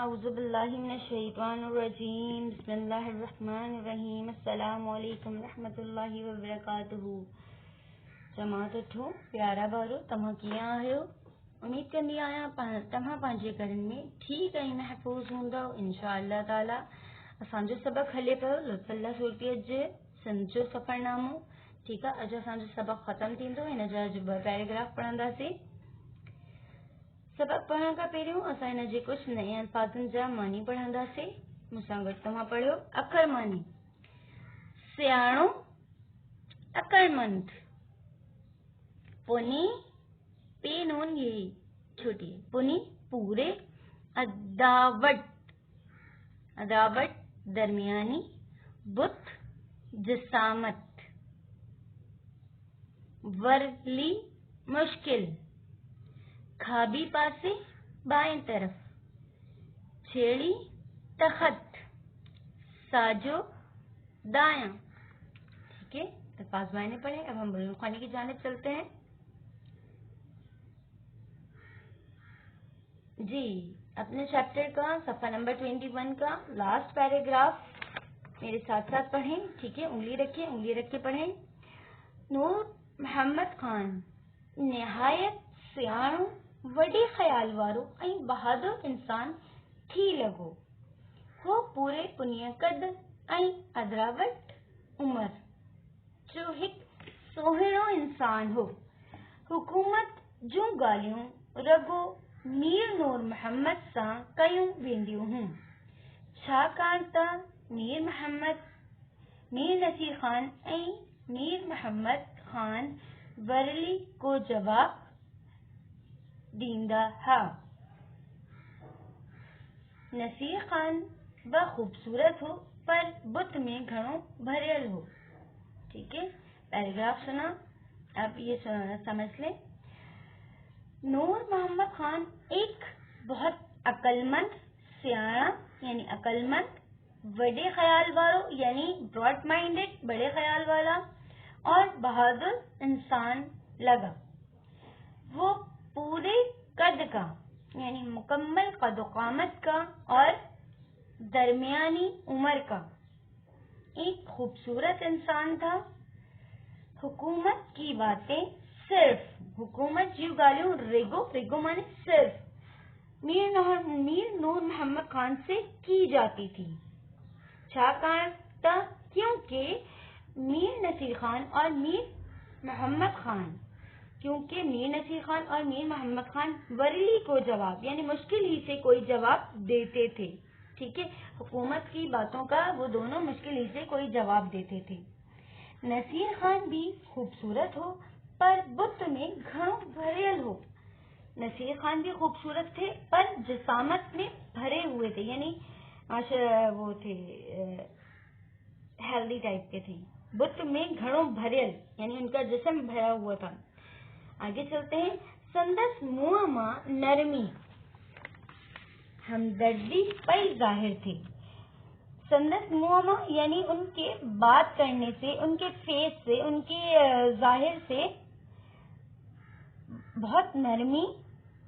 اعوذ باللہ من الشیطان الرجیم بسم اللہ الرحمن الرحیم السلام علیکم رحمۃ اللہ وبرکاتہ. جماعت اٹھو پیارا بارو تمہاں کیاں آہو. امید کرنی آیا تمہاں پانچے کرن میں ٹھیک ہے محفوظ ہوندا انشاءاللہ تعالی. اسانجو سبق ہلے پयो لطف اللہ صورتی اج سمجھو سفر نامو. ٹھیک ہے اج اسانجو سبق ختم تھیندو ہن جا پیراگراف پڑھنداسیں. سبق پڑھنے کا پہریوں اساں ان جے کچھ نئے الفاظن جا معنی پڑھنداسیں. مُساں گڈ تمہاں پڑھو. اکڑ معنی سیاणो عقلمند. پنی پے نون یہ چھوٹی ہے پنی پورے. عداوت درمیانی. بت جسامت. ورلی مشکل. کھابی پاسے بائیں طرف. چھیڑی تخت. ساجو دایاں. ٹھیک ہے الفاظ معنی پڑھیں. اب ہم بلغ خوانی کی جانب چلتے ہیں. جی اپنے چیپٹر کا صفحہ نمبر 21 کا لاسٹ پیراگراف میرے ساتھ ساتھ پڑھیں. ٹھیک ہے انگلی رکھ کے پڑھیں. نور محمد خان نہایت سیاणो وڈے خیال وارو ऐं बहादुर इंसान थी लॻो. हो पूरे पुनिय कद ऐं अदरावट उमर जो हिकु सुहिणो इंसान हो. हुकूमत जूं ॻाल्हियूं रॻो मीर नूर मोहम्मद सां कयूं वेंदियूं हुयूं छाकाणि त मीर नसीर ख़ान ऐं मीर मोहम्मद ख़ान वरली को जवाब ॾींदा हुआ. नसीर खान खूबसूरत हो पर बुत में घणो भरियल हो. ठीक है पैराग्राफ सुना. अब ये समझ लें. नूर मोहम्मद खान एक बहुत अक्लमंद सियाणा यानी अक्लमंद. बड़े ख्याल वालों यानी ब्रॉड माइंडेड बड़े ख्याल वाला और बहादुर इंसान लगा. वो पूरे कद का यानी मुकम्मल कद कामत का और दरमियानी उम्र का एक खूबसूरत इंसान था. हुकूमत की बातें सिर्फ हुकूमत जी गालियों रेगो माने सिर्फ मीर नूर मोहम्मद खान से की जाती थी. छाकाणि क्योंकि मीर नसीर खान और मीर मोहम्मद खान वरली को जवाब यानी मुश्किल ही से कोई जवाब देते थे. ठीक है हुकूमत की बातों का वो दोनों मुश्किल ही से कोई जवाब देते थे. नसीर खान भी खूबसूरत हो पर बुत में घणो भरियल हो. नसीर खान भी खूबसूरत थे पर जिसामत में भरे हुए थे यानी वो थे हेल्दी टाइप के थे. बुत में घणो भरियल यानी उनका जिस्म भरा हुआ था. आगे चलते हैं. संदस मुंह मां नरमी हमदर्दी पई जाहिर थी. संदस मुंह मां यानी उनके बात करने से उनके फेस से उनके जाहिर से बहुत नरमी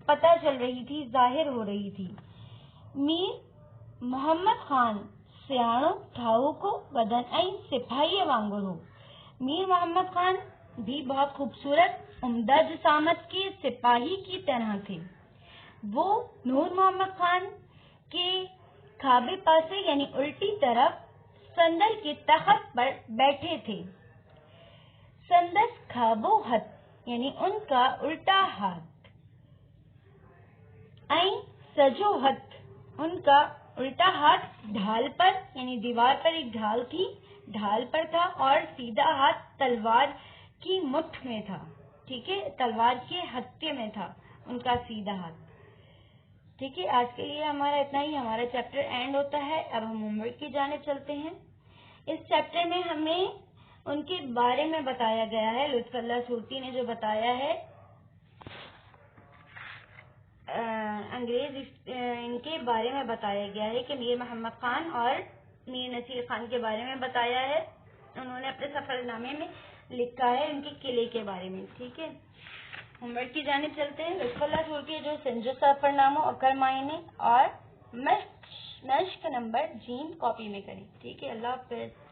पता चल रही थी जाहिर हो रही थी. मीर मोहम्मद खान सियाणो ठाहूको बदन ऐं सिपाही वांगुर हो. मीर मोहम्मद खान भी बहुत खूबसूरत उम्दा जिसामत के सिपाही की तरह थे. वो नूर मोहम्मद खान के खाबे पासे यानी उल्टी तरफ संदल के तख्त पर बैठे थे. संदस खाबो हथ यानी उनका उल्टा हाथ ऐं सजो हथ उनका उल्टा हाथ ढाल पर यानी दीवार पर एक ढाल थी ढाल पर था और सीधा हाथ तलवार की मुठ में था. ठीक है तलवार के हत्थे में था उनका सीधा हाथ. ठीक है आज के लिए हमारा इतना ही. हमारा चैप्टर एंड होता है. अब हम होमवर्क की जानिब चलते हैं. इस चैप्टर में हमें उनके बारे में बताया गया है. लुत्फुल्लाह सूरती ने जो बताया है अंग्रेज इनके बारे में बताया गया है कि मीर मोहम्मद खान और मीर नसीर खान के बारे में बताया है. उन्होंने अपने सफरनामे में लिखा है उनके किले के बारे में. ठीक है होमवर्क की जानिब चलते हैं. लुत्फुल्लाह सूरती जो संजो सफरनामा अकल मायने और مشق نمبر جیم کاپی میں کریں. ٹھیک ہے, اللہ حافظ.